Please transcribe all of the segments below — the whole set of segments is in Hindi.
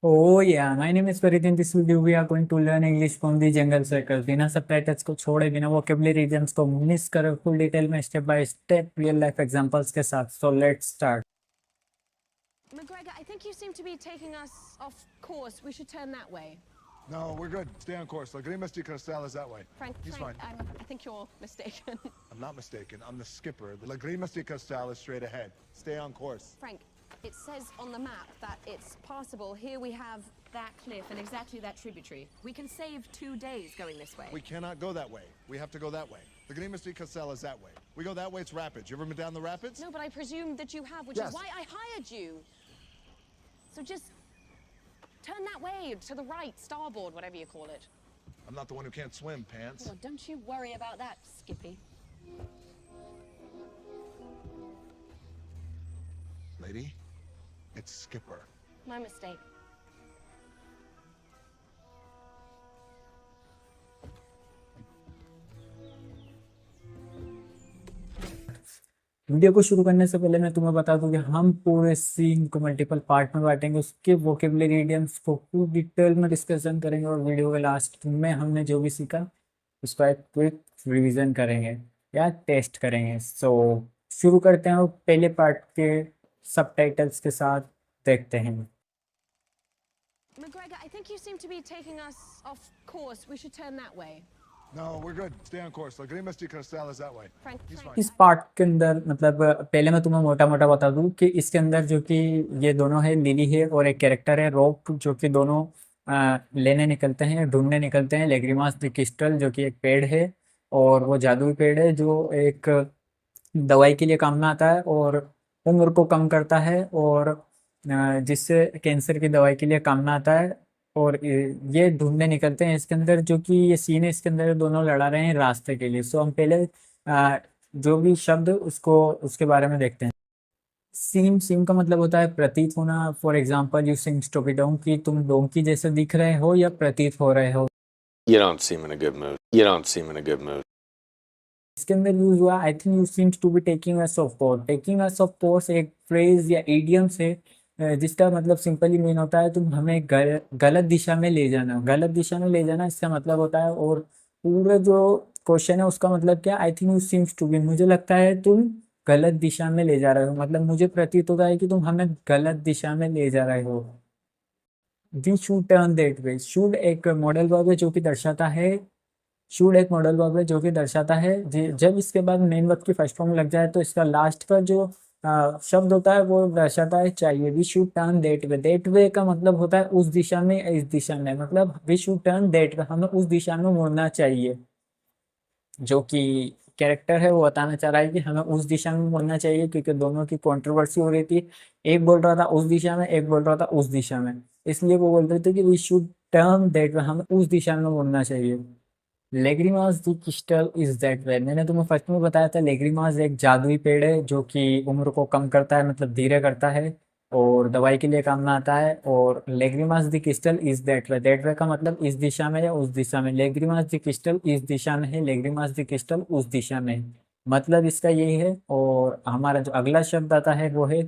Oh yeah, my name is Farid. In this video, we are going to learn English from the Jungle Circle. बिना सबटाइटल्स को छोड़े, बिना वोकेबलरी रीजन्स को मिस करे, फुल डिटेल में step by step real life examples के साथ. So let's start. McGregor, I think you seem to be taking us off course. We should turn that way. No, we're good. Stay on course. La Grima de Cristal is that way. He's Frank, fine. I think you're mistaken. I'm not mistaken. I'm the skipper. La Grima de Cristal is straight ahead. Stay on course. Frank, it says on the map that it's passable. Here we have that cliff and exactly that tributary. We can save 2 days going this way. We cannot go that way. We have to go that way. La Grima de Cristal is that way. We go that way, it's rapids. You ever been down the rapids? No, but I presume that you have, which Yes. is why I hired you. So just turn that way, to the right, starboard, whatever you call it. I'm not the one who can't swim, pants. Well, don't you worry about that, Skippy. Lady, it's skipper. My mistake. Video को शुरू करने से पहले मैं तुम्हें बता दूं कि हम पूरे सीन को मल्टीपल पार्ट में बांटेंगे, उसके वोकेबलरी इडियम्स को पूरी डिटेल में डिस्कशन करेंगे और वीडियो के लास्ट में हमने जो भी सीखा उसका एक क्विक रिवीजन करेंगे या टेस्ट करेंगे. सो शुरू करते हैं और पहले पार्ट के सबटाइटल्स के साथ देखते हैं. McGregor, I think you seem to be taking us off course. We should turn that way. No, we're good. Stay on course. La Grima de Cristal is that way. Frank, He's Frank. fine. इस पार्ट के अंदर मतलब पहले मैं तुम्हें मोटा मोटा बता दूं कि इसके अंदर जो कि ये दोनों है, लिली है और एक कैरेक्टर है रोप, जो कि दोनों लेने निकलते हैं, ढूंढने निकलते हैं लेग्रिमास द क्रिस्टल, जो कि एक पेड़ है और वो जादुई पेड़ है जो एक दवाई के लिए काम में आता है और उम्र को कम करता है और जिससे कैंसर की दवाई के लिए काम में आता है. और ये ढूंढने निकलते हैं इसके अंदर, जो कि ये सीन है इसके अंदर दोनों लड़ा रहे हैं रास्ते के लिए. सो हम पहले जो भी शब्द उसको उसके बारे में देखते हैं. सीम सीम का मतलब होता है प्रतीत होना. For example you seem to be donkey, तुम डोंकी जैसे दिख रहे हो या प्रतीत हो रहे हो. You don't seem in a good mood. You don't seem in a good mood. इसके अंदर यूज हुआ I think you seems to be taking us off course. Taking us off course एक फ्रेज या इडियम से जिसका मतलब सिंपली मीन होता है तुम हमें गलत दिशा में ले जाना. गलत दिशा में ले जाना इसका मतलब होता है. और पूरे जो क्वेश्चन है उसका मतलब क्या, I think you seems to be, मुझे लगता है तुम गलत दिशा में ले जा रहे हो, मतलब मुझे प्रतीत होता है कि तुम हमें गलत दिशा में ले जा रहे हो. We should turn that way. Should एक मॉडल वर्ब है जो कि दर्शाता है, शुड एक मॉडल वर्ब है जो कि दर्शाता है जब इसके बाद मेन वर्ब की फर्स्ट फॉर्म लग जाए तो इसका लास्ट का जो शब्द होता है वो दर्शाता है चाहिए. We should turn that way. That way का मतलब होता है उस दिशा में, इस दिशा में, मतलब we should turn that way, हमें उस दिशा में मुड़ना चाहिए. जो कि कैरेक्टर है वो बताना चाह रहा है कि हमें उस दिशा में मुड़ना चाहिए, क्योंकि दोनों की कंट्रोवर्सी हो रही थी. एक बोल रहा था उस दिशा में, एक बोल रहा था उस दिशा में, इसलिए वो बोल रहे थे कि we should turn that way, हमें उस दिशा में मुड़ना चाहिए. Lagrimas the crystal is that way. मैंने तुम्हें फर्स्ट में बताया था लेग्रिमास एक जादुई पेड़ है जो कि उम्र को कम करता है, मतलब धीरे करता है और दवाई के लिए काम में आता है. और Lagrimas the crystal is that way. That way का मतलब इस दिशा में या उस दिशा में. लेग्रिमास द क्रिस्टल इस दिशा में है, लेग्रिमास द क्रिस्टल उस दिशा में है, मतलब इसका यही है. और हमारा जो अगला शब्द आता है वो है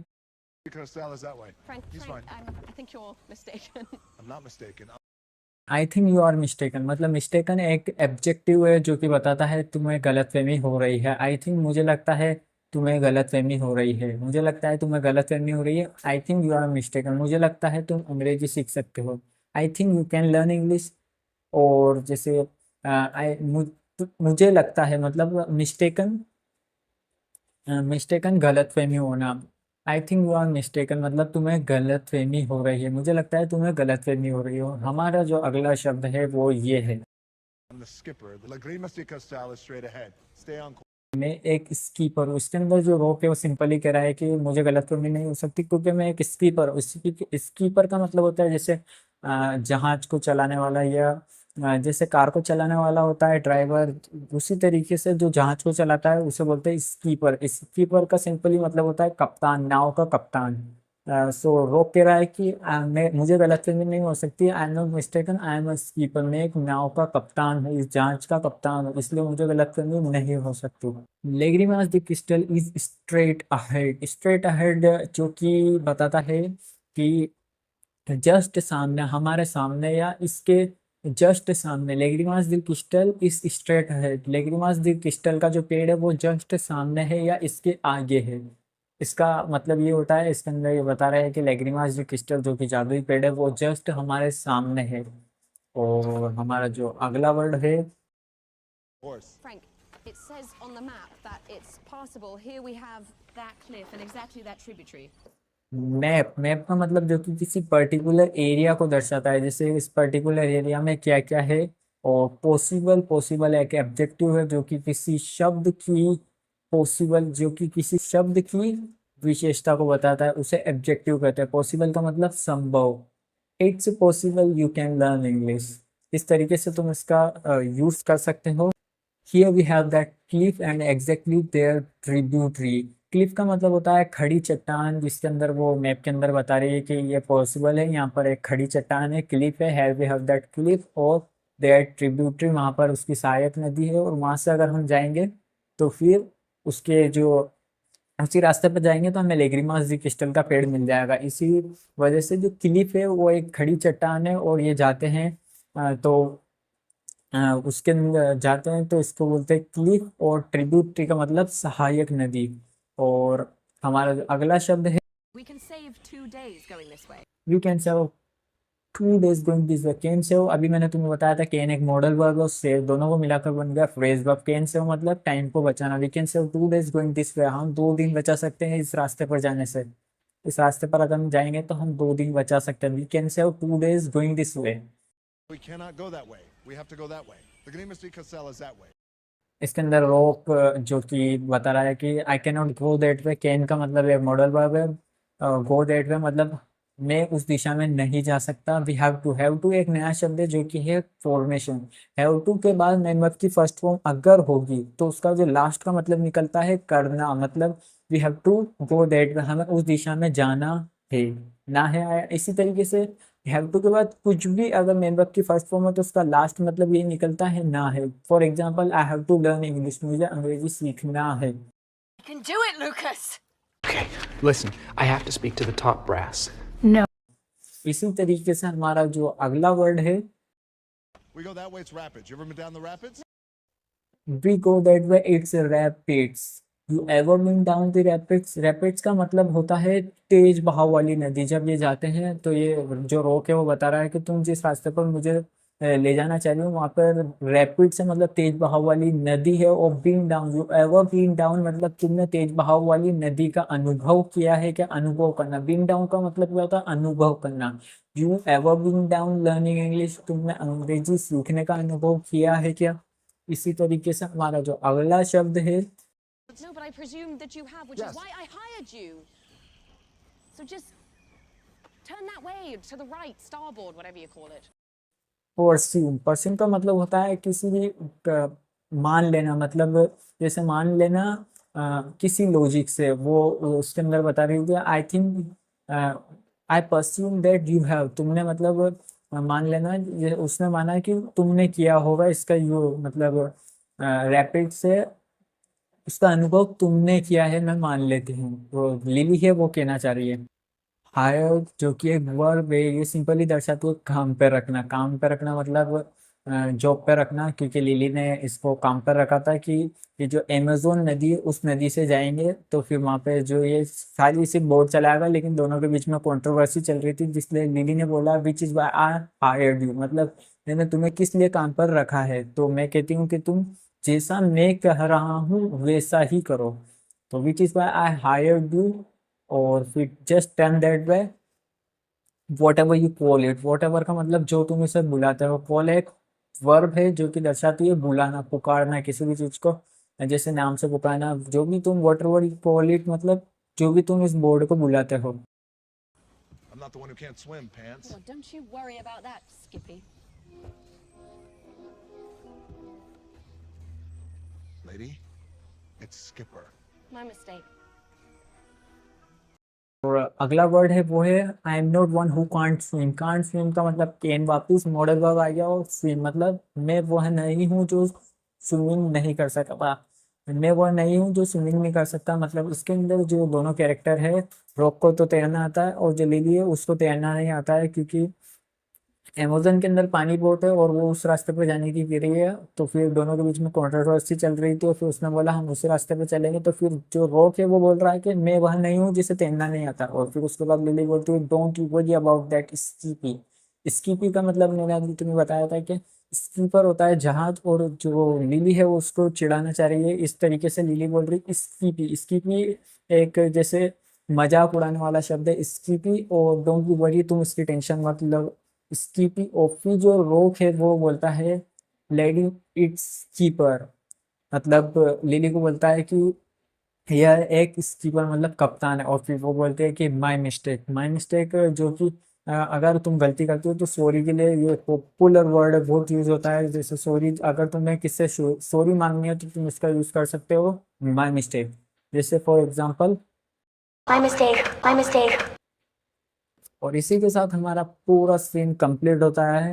De Cristal is that way. Frank, He's Frank, fine. I think you're mistaken. I'm not mistaken. I think you are mistaken. मतलब मिस्टेकन एक एब्जेक्टिव है जो कि बताता है तुम्हें गलतफहमी हो रही है. आई थिंक मुझे लगता है तुम्हें गलतफहमी हो रही है, मुझे लगता है तुम्हें गलतफहमी हो रही है. I think you are mistaken, मुझे लगता है तुम अंग्रेजी सीख सकते हो. I think you can learn English. और जैसे मुझे लगता है मतलब मिस्टेकन, मिस्टेकन गलतफहमी होना. I think you are mistaken मतलब तुम्हें गलतफहमी हो रही है, मुझे लगता है तुम्हें गलतफहमी हो रही है. हमारा जो अगला शब्द है वो ये है. I'm the skipper. La Grima de Cristal is straight ahead. Stay on course. मैं एक स्कीपर हूँ. इसके अंदर जो रोक है वो सिंपली कह रहा है कि मुझे गलतफहमी नहीं हो सकती क्योंकि मैं एक स्कीपर हूँ. स्कीपर का मतलब होता है जैसे जहाज को चलाने वाला, या जैसे कार को चलाने वाला होता है ड्राइवर, उसी तरीके से जो जहाज को चलाता है उसे बोलते हैं स्कीपर. स्कीपर का सिंपली मतलब होता है कप्तान, नाव का कप्तान. सो रोक कह रहा है कि मुझे गलतफहमी नहीं हो सकती. I am not mistaken, I am a skipper. मैं एक नाव का कप्तान हूँ, इस जहाज का कप्तान हूँ, इसलिए मुझे गलतफहमी नहीं हो सकती. Lagrimas the crystal is straight ahead. Straight ahead जो कि बताता है कि जस्ट सामने, हमारे सामने या इसके जस्ट सामने। लेग्रिमास दी क्रिस्टल इस स्ट्रेट है। लेग्रिमास दी क्रिस्टल का जो पेड़ है वो जस्ट सामने है या इसके आगे है। इसका मतलब ये होता है, इसके अंदर ये बता रहा है कि लेग्रिमास दी क्रिस्टल जो कि जादुई पेड़ है वो जस्ट हमारे सामने है। और हमारा जो अगला वर्ड है, Horse. Frank, it says on the map that it's passable. Here we have that cliff and exactly that tributary. Map. Map का मतलब जो कि किसी पर्टिकुलर एरिया को दर्शाता है, जैसे इस पर्टिकुलर एरिया में क्या क्या है। और पॉसिबल, पॉसिबल एक एब्जेक्टिव है जो कि किसी शब्द की, पॉसिबल जो कि किसी शब्द की विशेषता को बताता है, उसे एब्जेक्टिव कहते हैं। पॉसिबल का मतलब संभव। It's possible you can learn English. इस तरीके से तुम इसका यूज कर सकते हो। Here we have that cliff and exactly their tributary. Cliff का मतलब होता है खड़ी चट्टान, जिसके अंदर वो मैप के अंदर बता रही है कि ये पॉसिबल है। यहाँ पर एक खड़ी चट्टान है, क्लिफ है। Here we have that cliff और their tributary, वहाँ पर उसकी सहायक नदी है। और वहाँ से अगर हम जाएंगे तो फिर उसके जो उसी रास्ते पर जाएंगे तो हमें लेग्रिमास दी क्रिस्टल का पेड़ मिल जाएगा। इसी वजह से जो क्लिफ है वो एक खड़ी चट्टान है और ये जाते हैं तो उसके अंदर जाते हैं तो इसको बोलते हैं क्लिफ। और ट्रिब्यूटरी का मतलब सहायक नदी। और हमारा जो अगला शब्द है, We can save 2 days going this way. You can save 2 days going this way. Can save, अभी मैंने तुम्हें बताया था कैन एक मॉडल वर्ब और सेव दोनों को मिलाकर बन गया फ्रेज वर्ब। कैन सेव मतलब टाइम को बचाना। We can save 2 days going this way, हम 2 दिन बचा सकते हैं इस रास्ते पर जाने से। इस रास्ते पर अगर हम जाएंगे तो हम 2 दिन बचा सकते हैं। We can save 2 days going this way. We cannot go that way. We have to go that way. The Gnimisty Castle is that way. इसके अंदर रोक जो कि बता रहा है कि I can not go that way. Can का मतलब एक मॉडल वर्ब है। गो दैट वे मतलब मैं उस दिशा में नहीं जा सकता। वी हैव टू एक नया शब्द है जो कि है फॉर्मेशन। हैव टू के बाद मेन वर्ब की फर्स्ट फॉर्म अगर होगी तो उसका जो लास्ट का मतलब निकलता है करना। मतलब we have to go that way, हमें उस दिशा में जाना है, ना है। इसी तरीके से हैव टू के बाद कुछ भी अगर मेन वर्ब की फर्स्ट फॉर्म है तो उसका लास्ट मतलब ये निकलता है ना है। For example, I have to learn English, मुझे अंग्रेजी सीखना है। You can do it, Lucas! Okay, listen, I have to speak to the top brass. इसी तरीके से हमारा जो अगला वर्ड है, We go that way, it's rapids. You ever been down the rapids? We go that way, it's rapids. You ever been down the rapids. Rapids का मतलब होता है तेज बहाव वाली नदी। जब ये जाते हैं तो ये जो रोक है वो बता रहा है कि तुम जिस रास्ते पर मुझे ले जाना चाह रही हो वहाँ पर रैपिड से मतलब तेज बहाव वाली नदी है। और been down, you ever been down मतलब तुमने तेज बहाव वाली नदी का अनुभव किया है क्या, अनुभव करना। बीन डाउन का मतलब क्या होता है, अनुभव करना। You ever been down learning English, तुमने अंग्रेजी सीखने का अनुभव किया है क्या। इसी तरीके से हमारा जो अगला शब्द है, No, but I presumed that you have, which Yes. is why I hired you. So just turn that way, to the right, starboard, whatever you call it. परस्यूम। परस्यूम का मतलब होता है किसी भी मान लेना। मतलब जैसे मान लेना किसी लॉजिक से। वो उसके अंदर बता रही है I think I presume that you have, तुमने मतलब मान लेना, ये उसने माना कि तुमने किया होगा। इसका यू मतलब रैपिड से उसका अनुभव तुमने किया है, मैं मान लेती हूँ। वो लिली है वो कहना चाह रही है। हायर जो कि एक वर्ब है, ये सिंपली दर्शाती है काम पे रखना। काम पे रखना मतलब जॉब पे रखना, क्योंकि लिली ने इसको काम पर रखा था कि ये जो अमेजोन नदी है उस नदी से जाएंगे तो फिर वहाँ पे जो ये सारी इसी बोट चलाएगा। लेकिन दोनों के बीच में कंट्रोवर्सी चल रही थी, जिसलिए लिली ने बोला which is why I hired you, मतलब मैंने तुम्हें किस लिए काम पर रखा है। तो मैं कहती हूँ कि तुम जैसा मैं कह रहा हूँ वैसा ही करो। तो which is why I hired you. और फिर just turn that way, whatever you call it. Whatever का मतलब जो तुम इसे बुलाते हो। कॉल एक वर्ब है जो कि दर्शाती है बुलाना, पुकारना किसी भी चीज को, जैसे नाम से पुकारना। जो भी तुम what ever you call it मतलब जो भी तुम इस बोर्ड को बुलाते हो। I'm not the one who can't swim, Pants. Oh, don't you worry about that, Skippy. Lady, it's Skipper. My mistake. और अगला वर्ड है वो है I am not one who can't swim. Can't swim का मतलब कैन, वापिस मॉडल वर्ब आ गया। और स्विम मतलब मैं वह नहीं हूँ जो स्विमिंग नहीं कर सकता। मैं वो नहीं हूँ जो स्विमिंग नहीं कर सकता। मतलब उसके अंदर जो दोनों कैरेक्टर है, रॉक को तो तैरना आता है और जो लिली है उसको तैरना नहीं आता है, क्योंकि अमेज़न के अंदर पानी बहुत है और वो उस रास्ते पे जाने की कह रही है। तो फिर दोनों के बीच में कंट्रोवर्सी चल रही थी और फिर उसने बोला हम उस रास्ते पे चलेंगे। तो फिर जो रॉक है वो बोल रहा है कि मैं वह नहीं हूँ जिसे तैरना नहीं आता। और फिर उसके बाद लिली बोलती है don't you worry about that Skippy. Skippy का मतलब मैंने अभी तुम्हें बताया था कि स्कीपर होता है जहाज, और जो लिली है वो उसको चिढ़ाना चाह रही है, इस तरीके से लिली बोल रही स्कीपी। स्कीपी एक जैसे मजाक उड़ाने वाला शब्द है स्कीपी, और डोंट यू वरी तुम इसकी टेंशन मत लो। स्कीपी ओफी जो रोक है वो बोलता है लेडी इट्स कीपर। मतलब लिली को बोलता है कि यह एक स्कीपर मतलब कप्तान है, और फिर वो बोलते हैं कि माय मिस्टेक। माय मिस्टेक जो कि अगर तुम गलती करते हो तो सॉरी के लिए ये पॉपुलर वर्ड है, बहुत यूज होता है। जैसे सॉरी, अगर तुम्हें किससे सॉरी मांगनी है तो तुम इसका यूज कर सकते हो माय मिस्टेक। जैसे for example My mistake. My mistake. और इसी के साथ हमारा पूरा सीन कंप्लीट होता है।